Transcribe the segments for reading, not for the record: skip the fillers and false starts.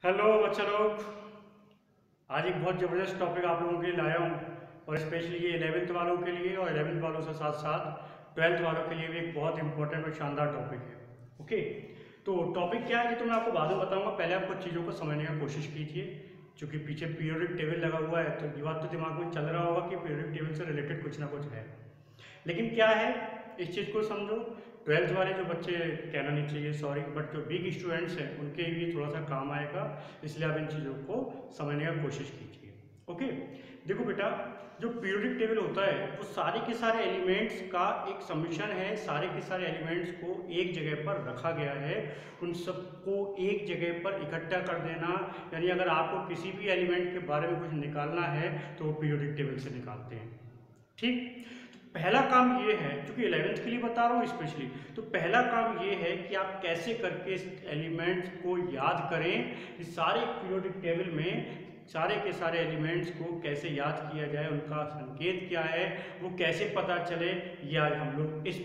Hello बच्चा लोग। आज एक बहुत ज़बरदस्त टॉपिक आप लोगों के लिए लाया हूँ और स्पेशली ये 11th वालों के लिए और 11th वालों से साथ साथ 12th वालों के लिए भी एक बहुत इंपॉर्टेंट और शानदार टॉपिक है। ओके, तो टॉपिक क्या है ये तो मैं आपको बाद में बताऊंगा। पहले आपको चीज़ों को समझने की कोशिश कीजिए। चूँकि पीछे पीरियोडिक टेबल लगा हुआ है तो ये बात तो दिमाग में चल रहा होगा कि पीरियोडिक टेबल से रिलेटेड कुछ ना कुछ है, लेकिन क्या है इस चीज़ को समझो। 12th वाले जो बच्चे, कहना नहीं चाहिए सॉरी, बट जो बिग स्टूडेंट्स हैं उनके लिए थोड़ा सा काम आएगा, इसलिए आप इन चीज़ों को समझने की कोशिश कीजिए। ओके, देखो बेटा, जो पीरियोडिक टेबल होता है वो सारे के सारे एलिमेंट्स का एक समीशन है। सारे के सारे एलिमेंट्स को एक जगह पर रखा गया है, उन सबको एक जगह पर इकट्ठा कर देना। यानी अगर आपको किसी भी एलिमेंट के बारे में कुछ निकालना है तो वो पीरियोडिक टेबल से निकालते हैं। ठीक, पहला काम ये है, क्योंकि 11th के लिए बता रहा हूँ स्पेशली, तो पहला काम ये है कि आप कैसे करके इस एलिमेंट्स को याद करें। इस सारे पीरियोडिक टेबल में सारे के सारे एलिमेंट्स को कैसे याद किया जाए, उनका संकेत क्या है, वो कैसे पता चले, ये आज हम लोग इस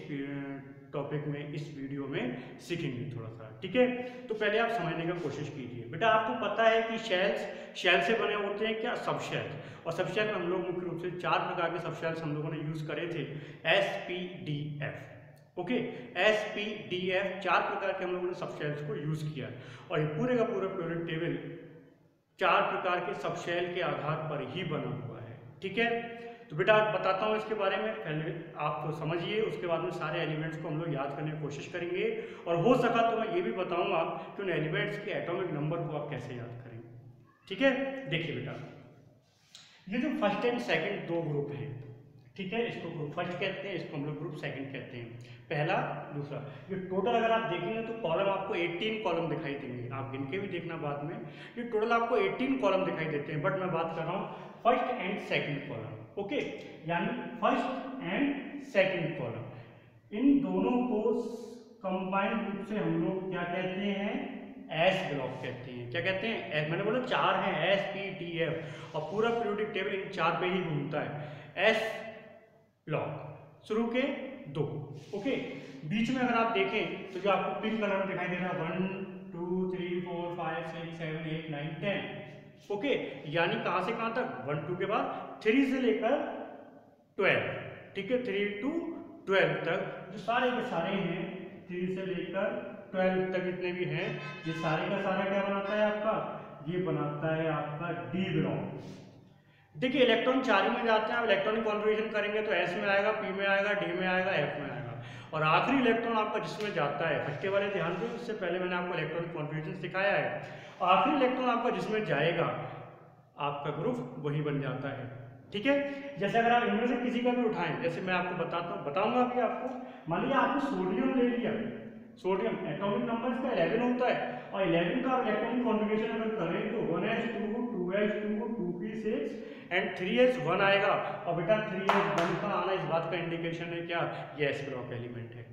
टॉपिक में, इस वीडियो में सीखेंगे थोड़ा सा। ठीक है, तो पहले आप समझने की कोशिश कीजिए। बेटा आपको पता है कि शेल से बने होते हैं क्या, सब शेल्स, और सब शेल में हम लोग मुख्य रूप से 4 प्रकार के सब शेल्स हम लोगों ने यूज करे थे, SPDF। ओके, SPDF 4 प्रकार के हम लोगों ने सब शेल्स को यूज किया, और ये पूरे का पूरा पीरियोडिक टेबल 4 प्रकार के सब शेल के आधार पर ही बना हुआ है। ठीक है, तो बेटा बताता हूँ इसके बारे में, पहले आप तो समझिए, उसके बाद में सारे एलिमेंट्स को हम लोग याद करने की कोशिश करेंगे, और हो सका तो मैं ये भी बताऊंगा कि उन एलिमेंट्स के एटॉमिक नंबर को आप कैसे याद करेंगे। ठीक है, देखिए बेटा, ये जो फर्स्ट एंड सेकंड दो ग्रुप हैं, ठीक है, इसको ग्रुप फर्स्ट कहते हैं, इसको हम लोग ग्रुप सेकंड कहते हैं, पहला दूसरा। ये टोटल अगर आप देखेंगे तो कॉलम आपको 18 कॉलम दिखाई देंगे, आप गिन के भी देखना बाद में। ये टोटल आपको 18 कॉलम दिखाई देते हैं, बट मैं बात कर रहा हूँ first and second column. Okay, यानी फर्स्ट एंड सेकंड कॉलम, इन दोनों को कंबाइंड रूप से हम लोग क्या कहते हैं, एस ब्लॉक कहते हैं। क्या कहते हैं, मैंने बोला 4 हैं, SPDF, और पूरा पीरियोडिक टेबल इन 4 पे ही घूमता है। एस ब्लॉक शुरू के 2। ओके, बीच में अगर आप देखें तो जो आपको पिंक कलर में दिखाई दे रहा है 1 2 3 4 5 6 7 8 9 10। ओके, यानी कहां से कहां तक, 1 2 के बाद 3 से लेकर 12। ठीक है, 3 to 12 तक जो सारे के सारे हैं, 3 से लेकर 12 तक जितने भी हैं, ये सारे का सारा क्या बनाता है आपका, ये बनाता है आपका डी ब्लॉक। देखिए इलेक्ट्रॉन 4 ही में जाते हैं, आप इलेक्ट्रॉनिक कॉन्फ़िगरेशन करेंगे तो एस में आएगा, पी में आएगा, डी में आएगा, एफ में आएगा, और आखिरी इलेक्ट्रॉन आपका जिसमें जाता है, फट्टे वाले ध्यान दें, इससे पहले मैंने आपको इलेक्ट्रॉनिक कॉन्फ़िगरेशन सिखाया है, आखिरी इलेक्ट्रॉन आपका जिसमें जाएगा आपका ग्रुप वही बन जाता है। ठीक है, जैसे अगर आप इनमें से किसी का भी उठाएं, जैसे मैं आपको बताऊंगा अभी आपको, मान लीजिए आपने सोडियम ले लिया, सोडियम एटॉमिक नंबर इसका 11 होता है, और 11 का इलेक्ट्रॉनिक कॉन्फ़िगरेशन अगर करें तो 1s2 2s2 2p6 and 3s1 आएगा, और बेटा 3s1 का आना इस बात का इंडिकेशन है क्या, ये s ब्लॉक एलिमेंट है।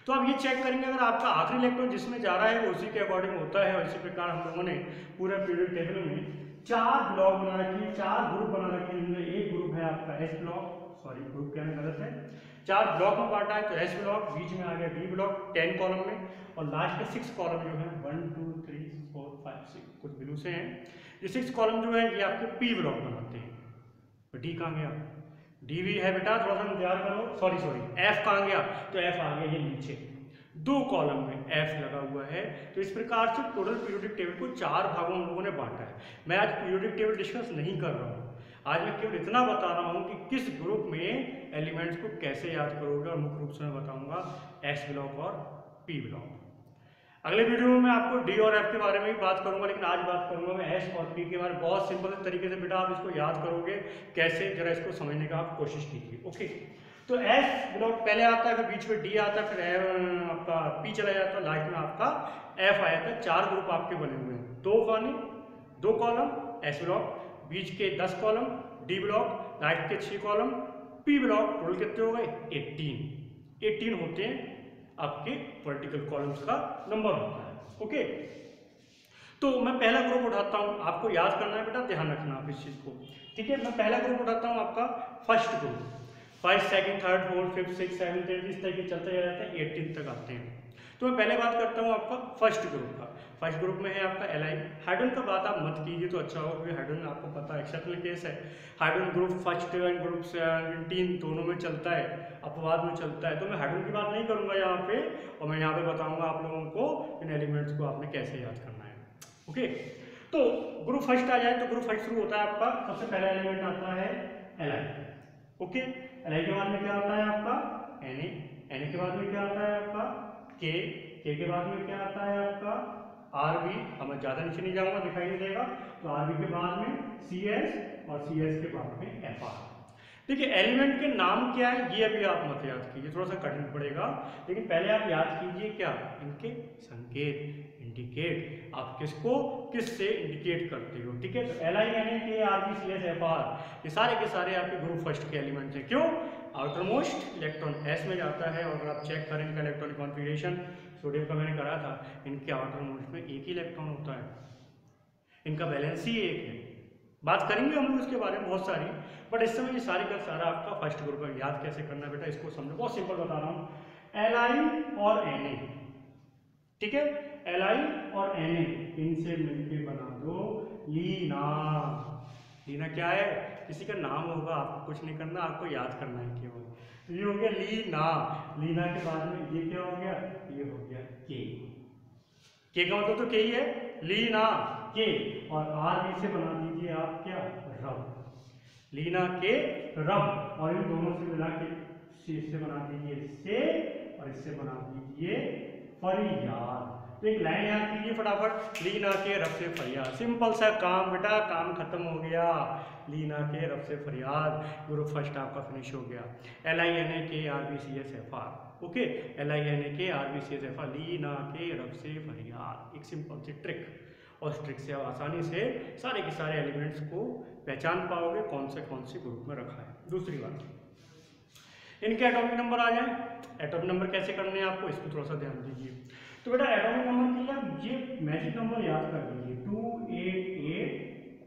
तो आप ये चेक करेंगे अगर आपका आखिरी इलेक्ट्रॉन जिसमें जा रहा है वो उसी के अकॉर्डिंग होता है, और इसी प्रकार हम लोगों ने पूरे पीरियड टेबल में 4 ब्लॉक बना रखे, 4 ग्रुप बना रखे, जिनमें एक ग्रुप है आपका एस ब्लॉक, सॉरी ग्रुप कहना गलत है, 4 ब्लॉक में बांटा है, तो एस ब्लॉक, बीच में आ गया डी ब्लॉक 10 कॉलम में, और लास्ट के 6 कॉलम जो है 1 2 3 4 5 6 कुछ ब्लू से हैं, ये 6 कॉलम जो है ये आपके पी ब्लॉक बनाते हैं। तो डी कहाँ गया, डी भी है बेटा, थोड़ा सा इंतजार करो, सॉरी एफ कहाँ गया, तो एफ आ गया ये नीचे 2 कॉलम में एफ लगा हुआ है। तो इस प्रकार से टोटल पीरियोडिक टेबल को 4 भागों में लोगों ने बांटा है। मैं आज पीरियोडिक टेबल डिस्कस नहीं कर रहा हूँ, आज मैं केवल इतना बता रहा हूँ कि किस ग्रुप में एलिमेंट्स को कैसे याद करोगे, और मुख्य रूप से मैं बताऊंगा एस ब्लॉक और पी ब्लॉक। अगले वीडियो में मैं आपको डी और एफ के बारे में भी बात करूंगा, लेकिन आज बात करूंगा मैं एस और पी के बारे में। बहुत सिंपल तरीके से बेटा आप इसको याद करोगे कैसे, जरा इसको समझने का आप कोशिश कीजिए। ओके, तो एस ब्लॉक पहले आता है, फिर बीच में डी आता है, फिर आपका पी चला जाता है, लास्ट में आपका एफ आ जाता है। 4 ग्रुप आपके बने हुए हैं, 2 कॉलम एस ब्लॉक, बीच के 10 कॉलम डी ब्लॉक, लास्ट के 6 कॉलम पी ब्लॉक। टोटल कितने हो गए, 18 होते हैं आपके वर्टिकल कॉलम्स का नंबर होता है। ओके, तो मैं पहला ग्रुप उठाता हूं, आपको याद करना है बेटा, ध्यान रखना आप इस चीज को। ठीक है, मैं पहला ग्रुप उठाता हूं आपका first group, first second third fourth fifth six seventh eight, इस तरीके चलते जाते हैं 18 तक आते हैं। तो मैं पहले बात करता हूँ आपका फर्स्ट ग्रुप का। फर्स्ट ग्रुप में है आपका एलाइन। हाइड्रोजन का बात आप मत कीजिए तो अच्छा होगा, क्योंकि हाइड्रोजन आपको पता है एक्सेप्शनल केस है। Hydrogen group first and group 17 दोनों में चलता है, अपवाद में चलता है। तो मैं हाइड्रोजन की बात नहीं करूंगा यहाँ पे, और मैं यहाँ पे बताऊंगा आप लोगों को इन एलिमेंट्स को आपने कैसे याद करना है। ओके, तो ग्रुप फर्स्ट आ जाए तो ग्रुप फर्स्ट शुरू होता है आपका, सबसे पहला एलिमेंट आता है एलाइन। ओके, एलाइन के बाद में क्या आता है आपका Na, Na के बाद में क्या आता है आपका K, K के बाद में क्या आता है आपका Rb। अब मैं ज्यादा नीचे नहीं जाऊंगा, दिखाई नहीं देगा। तो Rb के बाद में CS और CS के बाद में Fr। देखिए एलिमेंट के नाम क्या है ये अभी आप मत याद कीजिए, थोड़ा सा कठिन पड़ेगा, लेकिन पहले आप याद कीजिए क्या इनके संकेत, इंडिकेट, आप किसको किससे इंडिकेट करते हो। ठीक है, तो LINAKRBCSFR ये सारे के सारे आपके ग्रुप फर्स्ट के एलिमेंट्स हैं। क्यों? आउटर मोस्ट इलेक्ट्रॉन S में जाता है, और अगर आप चेक करें इनका इलेक्ट्रॉनिक कॉन्फिगरेशन, सोडियम का मैंने करा था, इनके आउटर मोस्ट में एक ही इलेक्ट्रॉन होता है, इनका बैलेंस ही एक है। बात करेंगे हम लोग इसके बारे में बहुत सारी, बट इस समय ये सारी का सारा आपका फर्स्ट ग्रुप है। याद कैसे करना बेटा, इसको समझो, बहुत सिंपल बता रहा हूँ। Li और Na, ठीक है, Li और Na इनसे मिलके बना दो लीना। लीना क्या है? किसी का नाम होगा, आपको कुछ नहीं करना, आपको याद करना है केवल। तो ये हो गया लीना। लीना के बाद में ये क्या हो गया? ये हो गया के। के का मतलब तो के ही है, लीना के। और आर से बना दीजिए आप क्या? रब। लीना के रब, और इन दोनों से मिला के इससे बना दीजिए से, और इससे बना दीजिए फरियाद। तो एक लाइन याद कीजिए फटाफट, लीना के रब से फरियाद। सिंपल सा काम बेटा, काम खत्म हो गया। लीना के रब से फरियाद, ग्रुप फर्स्ट आपका फिनिश हो गया। LINAKRBCSFR, ओके, LINAKRBCSFR, लीना के रब से फरियाद। एक सिंपल सी ट्रिक, और उस ट्रिक से आप आसानी से सारे के सारे एलिमेंट्स को पहचान पाओगे कौन से ग्रुप में रखा है। दूसरी बात, इनके एटॉमिक नंबर आ जाए। एटॉमिक नंबर कैसे करने हैं आपको, इसको थोड़ा सा ध्यान दीजिए। तो बेटा एटॉमिक नंबर के लिए आप ये मैजिक नंबर याद कर लीजिए, 2, 8, 8,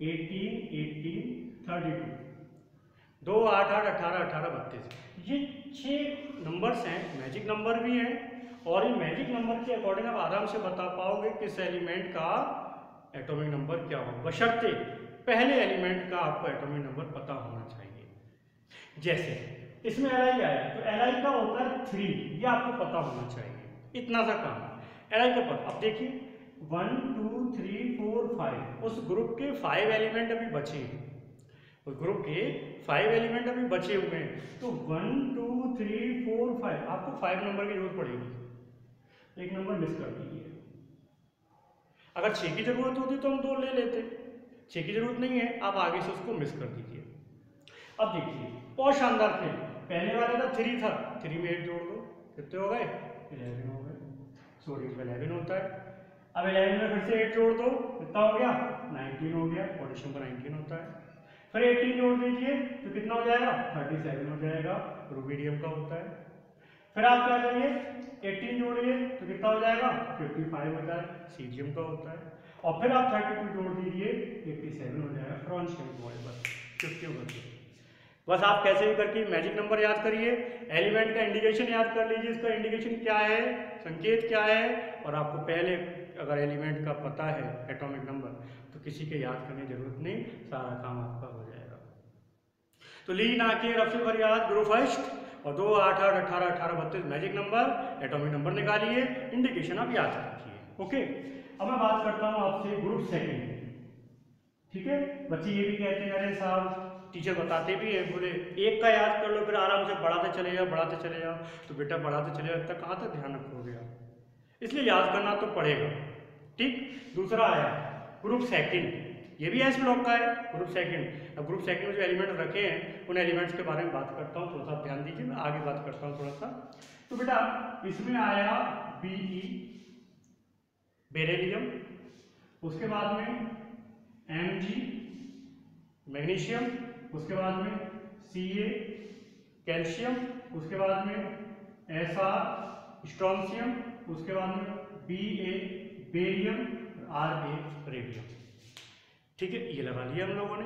18, 18, 32, 2, 8, 8, 18, 18, 32। ये 6 नंबर्स हैं, मैजिक नंबर भी हैं, और इन मैजिक नंबर के अकॉर्डिंग आप आराम से बता पाओगे किस एलिमेंट का एटॉमिक नंबर क्या होगा, बशर्ते पहले एलिमेंट का आपको एटॉमिक नंबर पता होना चाहिए। जैसे इसमें Li आया, तो Li का होता है 3, ये आपको पता होना चाहिए, इतना सा काम Li का पता। अब देखिए 1, 2, 3, 4, 5, उस ग्रुप के 5 एलिमेंट अभी बचे हैं, उस ग्रुप के 5 एलिमेंट अभी बचे हुए हैं। तो 1, 2, 3, 4, 5, आपको 5 नंबर की जरूरत पड़ेगी, एक नंबर मिस कर दीजिए। अगर 6 की जरूरत होती तो हम 2 ले लेते, 6 की जरूरत नहीं है, आप आगे से उसको मिस कर दीजिए। अब देखिए बहुत शानदार खेल, पहले वाले का 3 था, 3 में 8 जोड़ दो, कितने हो गए? 11 हो गए। सोडियम का 11 होता है। अब 11 में फिर से 8 जोड़ दो, कितना हो गया? 19 हो गया। पोटेशियम का 19 होता है। फिर 18 जोड़ दीजिए तो कितना हो जाएगा? 37 हो जाएगा, रुबिडियम का होता है। फिर आप क्या करिए, 18 जोड़िए तो कितना हो जाएगा? 55 होता है, सीजियम का होता है। और फिर आप 32 जोड़ दीजिए, 87 हो जाएगा, फ्रांशियम का। बस 50 हो गया। बस आप कैसे भी करके मैजिक नंबर याद करिए, एलिमेंट का इंडिकेशन याद कर लीजिए, इसका इंडिकेशन क्या है, संकेत क्या है, और आपको पहले अगर एलिमेंट का पता है एटॉमिक नंबर तो किसी के याद करने की जरूरत नहीं, सारा काम आपका हो जाएगा। तो लीना के रब से फरियाद ग्रुप फर्स्ट, और 2, 8, 8, 18, 18, 32 मैजिक नंबर, एटॉमिक नंबर निकालिए, इंडिकेशन आप याद रखिए। ओके, अब मैं बात करता हूँ आपसे ग्रुप सेकेंड। ठीक है, बच्चे ये भी कहते हैं अरे साहब टीचर बताते भी है, बोले एक का याद कर लो फिर आराम से बढ़ाते चले जाओ, बढ़ाते चले जाओ। तो बेटा बढ़ाते चले जाओ तक कहाँ तक ध्यान रखोगे आप, इसलिए याद करना तो पड़ेगा। ठीक, दूसरा आया ग्रुप सेकंड, ये भी एस ब्लॉक का है ग्रुप सेकंड। अब ग्रुप सेकंड में जो एलिमेंट रखे हैं उन एलिमेंट्स के बारे में बात करता हूँ, थोड़ा सा ध्यान दीजिए, मैं आगे बात करता हूँ थोड़ा सा। तो बेटा इसमें आया Be, बेरिलियम, उसके बाद में Mg, मैग्नीशियम, उसके बाद में Ca, कैल्शियम, उसके बाद में Sr, स्ट्रोंशियम, उसके बाद में Ba, बेरियम, Ra, रेडियम। ठीक है, ये लगा लिया हम लोगों ने।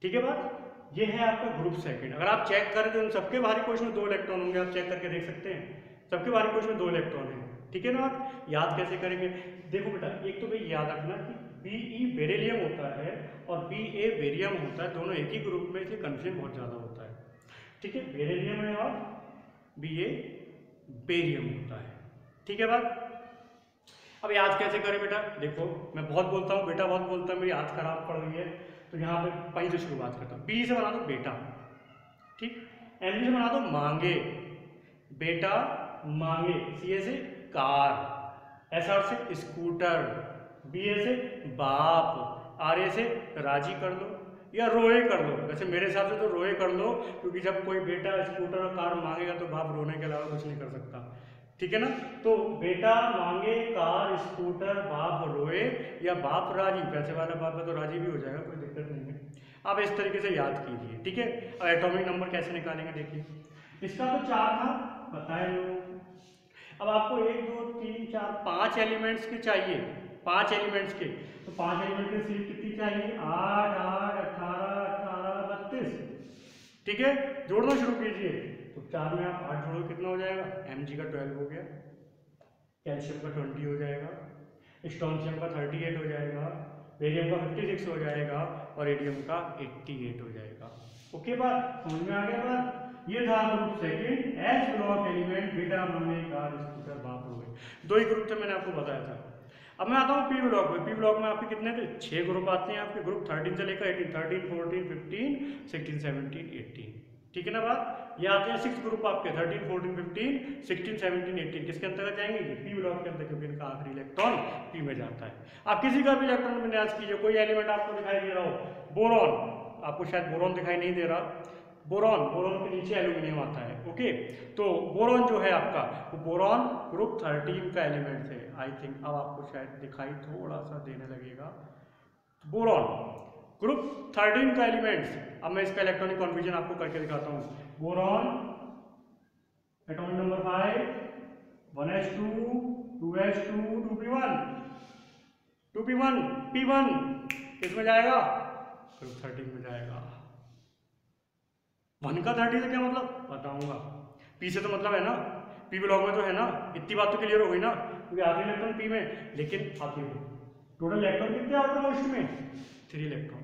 ठीक है बात, ये है आपका ग्रुप सेकंड। अगर आप चेक करें तो इन सबके बाहरी कोश में 2 इलेक्ट्रॉन होंगे, आप चेक करके देख सकते हैं, सबके बाहरी कोश में 2 इलेक्ट्रॉन हैं। ठीक है ना। आप याद कैसे करेंगे, देखो बेटा, एक तो भाई याद रखना कि Be बेरिलियम होता है और Ba बेरियम होता है, दोनों एक ही ग्रुप में, इसलिए कंफ्यूजन बहुत ज़्यादा होता है। ठीक है, बेरिलियम है और Ba बेरियम होता है। ठीक है बात। अब याद कैसे करें बेटा, देखो मैं बहुत बोलता हूँ, बेटा बहुत बोलता है, मेरी याद खराब पड़ रही है, तो यहाँ पे पहले से शुरुआत करता हूँ। बी से बना दो बेटा, ठीक। एम से बना दो मांगे, बेटा मांगे। सी से कार, एस आर से स्कूटर, बी ए से बाप, आर ए से राजी कर लो या रोए कर लो। वैसे मेरे हिसाब से तो रोए कर लो, क्योंकि जब कोई बेटा स्कूटर और कार मांगेगा तो बाप रोने के अलावा कुछ नहीं कर सकता। ठीक है ना। तो बेटा मांगे, कार, स्कूटर, बाप रोए या बाप राजी। पैसे वाला बाप है तो राजी भी हो जाएगा, कोई दिक्कत नहीं है। आप इस तरीके से याद कीजिए। ठीक है। अब एटॉमिक नंबर कैसे निकालेंगे देखिए, इसका तो 4 था, पता है लोगों को। अब आपको 1 2 3 4 5 एलिमेंट्स के चाहिए, 5 एलिमेंट्स के, तो 5 एलिमेंट की सीरीज कितनी चाहिए, 8 8 18 18 32। ठीक है, जोड़ना शुरू कीजिए। तो 4 में आप 8 जोड़ो, कितना हो जाएगा, Mg का 12 हो गया, कैल्शियम का 20 हो जाएगा, स्ट्रोंशियम का 38 हो जाएगा, बेरियम का 56 हो जाएगा और रेडियम का 88 हो जाएगा। ओके बात समझ में आ गया बात। ये था group second, S block element, बेटा मांगे, कार, स्कूटर, बाप रोए। 2 ही ग्रुप थे, मैंने आपको बताया था। अब मैं आता हूँ पी ब्लॉक में। पी ब्लॉक में आपके कितने थे, 6 ग्रुप आते हैं आपके। ग्रुप 13 से लेकर 18, 13 14 15 16 17 18। ठीक है ना बात। ये आते हैं 6 ग्रुप आपके, 13 14 15 16 17 18। किसके अंतर्गत जाएंगे, ये पी ब्लॉक के अंदर, क्योंकि इनका आखिरी इलेक्ट्रॉन पी में जाता है। आप किसी का भी इलेक्ट्रॉन विन्यास कीजिए, कोई एलिमेंट आपको दिखाई दे रहा हो, बोरॉन, आपको शायद बोरॉन दिखाई नहीं दे रहा, बोरॉन, बोरॉन के नीचे एल्यूमिनियम आता है। ओके, तो बोरॉन जो है आपका, वो बोरॉन ग्रुप 13 का एलिमेंट है। आई थिंक अब आपको शायद दिखाई थोड़ा सा देने लगेगा। बोरॉन ग्रुप 13 का एलिमेंट्स। अब मैं इसका इलेक्ट्रॉनिक कॉन्फिगरेशन आपको करके दिखाता हूँ। Boron atomic number 5, 1s2 2s2 2p1 2p1 p1 किसमें जाएगा, ग्रुप 13 में जाएगा। 1 का 30 से क्या मतलब बताऊंगा, पी से तो मतलब है ना, पी ब्लॉक में तो है ना, इतनी बात तो क्लियर हो गई ना, क्योंकि आधे इलेक्ट्रॉन पी में। लेकिन आप देखो टोटल इलेक्ट्रॉन कितने आउटर मोस्ट में, 3 इलेक्ट्रॉन,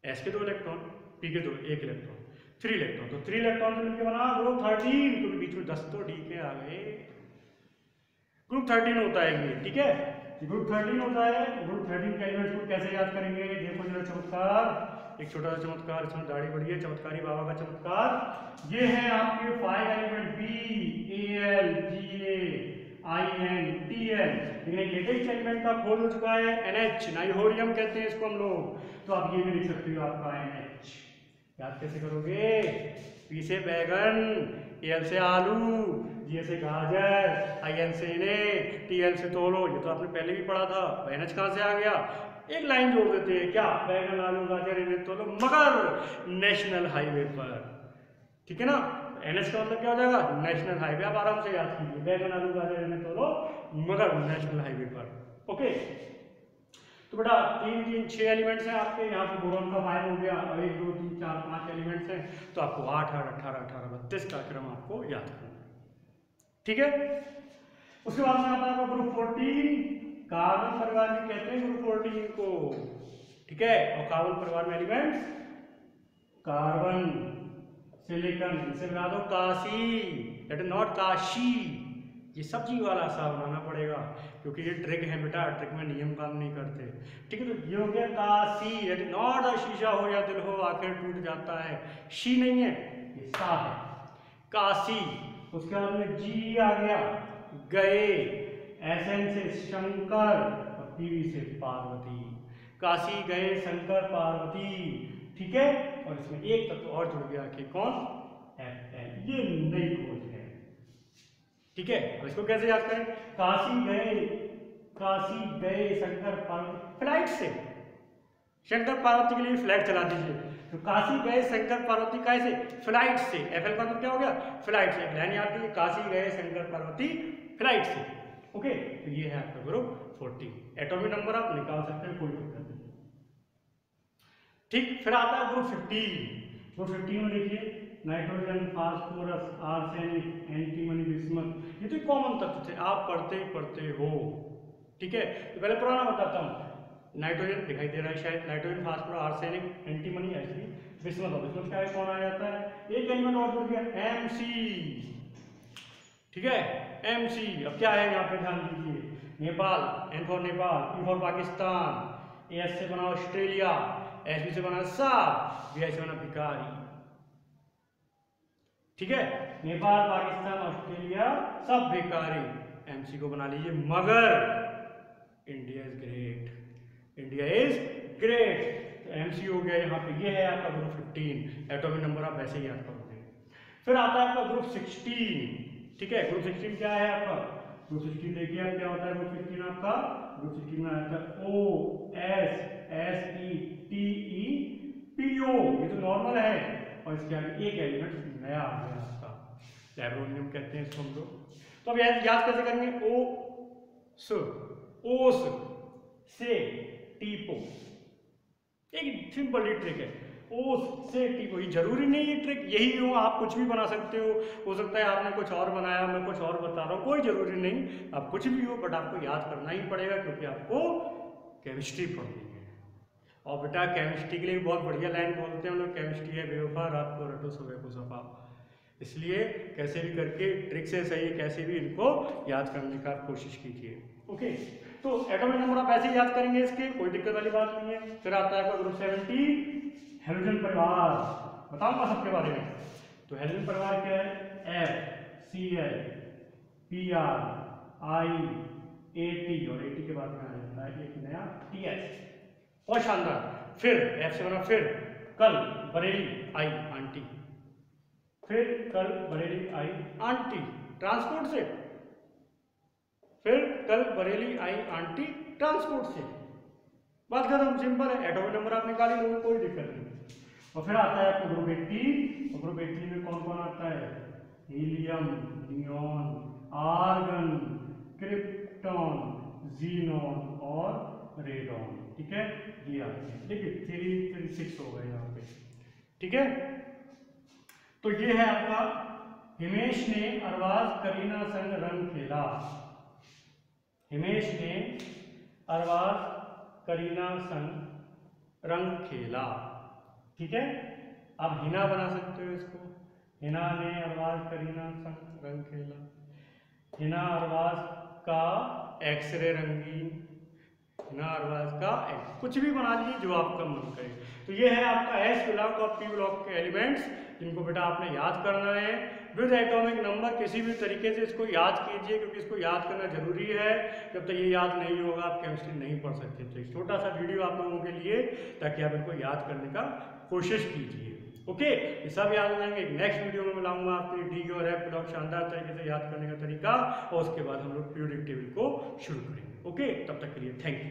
एस के 2 इलेक्ट्रॉन, पी के 1 इलेक्ट्रॉन, 3 इलेक्ट्रॉन। तो 3 इलेक्ट्रॉन से मिलकर बना ग्रुप 13, क्योंकि बीच में 10 तो डी के आ गए। ग्रुप 13 होता है ये। ठीक है, ग्रुप 13 होता है। ग्रुप 13 के एलिमेंट्स को कैसे याद करेंगे, देखो जरा चमत्कार, एक छोटा सा चमत्कार, इसमें दाढ़ी बड़ी है, चमत्कारी बाबा का चमत्कार। ये है आपके 5 element B A L G A I N T L. लेकिन एक लेटेस्ट एलिमेंट का खोज हो चुका है, NH, नाइहोरियम कहते हैं इसको हम लोग। तो आप ये भी लिख सकते हो आपका NH। याद कैसे करोगे, पी से बैगन, एल से आलू, जी से गाजर, IN से इन्हें, TL से तोलो। ये तो आपने पहले भी पढ़ा था। NH कहाँ से आ गया, एक लाइन जोड़ देते हैं, क्या, बैगन आलू गाजर इन्हें तोलो मगर नेशनल हाईवे पर। ठीक है ना, NH का मतलब क्या हो जाएगा, नेशनल हाईवे। आप आराम से याद कीजिए, बैगन आलू गाजर इन्हें तोलो मगर नेशनल हाईवे पर। ओके, तो बेटा 3 3 6 एलिमेंट्स हैं आपके। यहाँ पे बोरॉन का 5 हो गया, और 1 2 3 4 5 एलिमेंट्स हैं। तो आपको 8 8 18 18 32 का क्रम आपको याद करना है। ठीक है, उसके बाद में आता है ग्रुप 14, कार्बन परिवार में कहते हैं ग्रुप 14 को। ठीक है, और कार्बन परिवार में एलिमेंट्स कार्बन, सिलिकॉन, इसे बना दो Kashi, that is not Kashi. ये सब्जी वाला सा बनाना पड़ेगा, क्योंकि ये ट्रिक है बेटा, ट्रिक में नियम काम नहीं करते। ठीक है, तो ये हो गया Kashi, that is not a शीशा हो या दिल हो आखिर टूट जाता है, शी नहीं है, ये सा है, काशी। उसके बाद में जी आ गया, गए, एसएन से शंकर और पीवी से पार्वती। काशी गए शंकर पार्वती। ठीक है, और इसमें एक तत्व और जुड़ गया कि कौन, Fn। ये नई खोज है। ठीक है, अब इसको कैसे याद करें, काशी गए शंकर पार्वती, फ्लाइट से शंकर पार्वती के लिए फ्लाइट चला दीजिए। तो काशी गए शंकर पार्वती कैसे, फ्लाइट से। FL का मतलब क्या हो गया, फ्लाइट से। लाइन याद कीजिए, काशी गए शंकर पार्वती फ्लाइट से। ओके, तो ये है आपका ग्रुप 14। एटॉमिक नंबर आप निकाल सकते हैं, कोई दिक्कत नहीं। ठीक, फिर आता है ग्रुप 15। ग्रुप 15 में देखिए, nitrogen, phosphorus, arsenic, antimony, bismuth, ये तो कॉमन तत्व थे, आप पढ़ते ही पढ़ते हो। ठीक है, तो पहले पुराना बताता हूँ। नाइट्रोजन दिखाई दे रहा है शायद, nitrogen, phosphorus, arsenic, antimony, SP, bismuth. और बिस्मथ क्या है, कौन आ जाता है, एक एलिमेंट और जुड़ गया, एमसी। ठीक है, एमसी। अब क्या है यहाँ पे ध्यान दीजिए, Nepal, N for Nepal, P for Pakistan, S से बना ऑस्ट्रेलिया, एसबी से बना साफ, बीआई से बना भिखारी। ठीक है, नेपाल, पाकिस्तान, ऑस्ट्रेलिया सब भिखारी, एमसी को बना लीजिए, मगर India is great, India is great. तो एमसी हो गया यहाँ पे, ये है आपका ग्रुप 15, एटॉमिक नंबर आप वैसे ही याद करोगे। फिर आता है आपका ग्रुप 16। ठीक है, ग्रुप 16 क्या है आपका, ग्रुप 16 देखिए आप क्या होता है, ग्रुप 16 आपका, ग्रुप 16 में आता है O S S E T E P O, ये तो नॉर्मल है, और इसके आगे एक एलिमेंट नया आ गया आपका, लैब्रोनियम कहते हैं इसको हम लोग। तो अब याद कैसे करेंगे, ओस से टीपो, एक सिंपल ट्रिक है, ओस से टीपो। ये जरूरी नहीं है ट्रिक यही हो, आप कुछ भी बना सकते हो सकता है आपने कुछ और बनाया, मैं कुछ और बता रहा हूँ, कोई जरूरी नहीं, आप कुछ भी हो, बट आपको याद करना ही पड़ेगा, क्योंकि आपको केमिस्ट्री पढ़नी है। और बेटा केमिस्ट्री के लिए बहुत बढ़िया लाइन बोलते हैं हम लोग, केमिस्ट्री है बेवफा, रात को रटो सुबह को सफा। इसलिए कैसे भी करके ट्रिक से सही कैसे भी इनको याद करने का कोशिश कीजिए। ओके, तो एटॉमिक नंबर आप ऐसे ही याद करेंगे, इसके कोई दिक्कत वाली बात नहीं है। फिर आता है ग्रुप 70, हेलोजन परिवार, बताऊंगा सबके बारे में। तो हेलोजन परिवार क्या है, F C L P R I A T, और ए टी के बाद में आ जाता है एक नया टी एस, और शानदार। फिर एफ से बना, फिर कल बरेली आई आंटी, फिर कल बरेली आई आंटी ट्रांसपोर्ट से, फिर कल बरेली आई आंटी ट्रांसपोर्ट से, बात खत्म, सिंपल है। एटॉमिक नंबर आप निकाल ही लोगे, कोई दिक्कत नहीं। और फिर आता है आपको ग्रुप 80, और ग्रुप 80 में कौन कौन आता है, helium, neon, argon, krypton, xenon और रेडॉन। ठीक है, ये आते हैं, देखिए 3 3 6 हो गए यहाँ पे। ठीक है, तो ये है आपका, हिमेश ने अरबाज करीना संग रंग खेला, हिमेश ने अरबाज करीना संग रंग खेला। ठीक है, आप हिना बना सकते हो इसको, हिना ने अरबाज करीना संग रंग खेला, हिना अरबाज का एक्सरे रंगीन, हिना अरबाज का कुछ भी बना लीजिए जो आपका मन करे। तो ये है आपका एस ब्लॉक और पी ब्लॉक के एलिमेंट्स, जिनको बेटा आपने याद करना है विद एटॉमिक नंबर। किसी भी तरीके से इसको याद कीजिए, क्योंकि इसको याद करना जरूरी है, जब तक ये याद नहीं होगा आप केमिस्ट्री नहीं पढ़ सकते। तो एक छोटा सा वीडियो आप लोगों के लिए, ताकि आप इनको याद करने का कोशिश कीजिए। ओके, ये सब याद हो जाएंगे। एक नेक्स्ट वीडियो में मिलाऊंगा आपके डी और एफ ब्लॉक शानदार तरीके से याद करने का तरीका, और उसके बाद हम लोग पीरियोडिक टेबल को शुरू करेंगे। ओके, तब तक के लिए थैंक यू।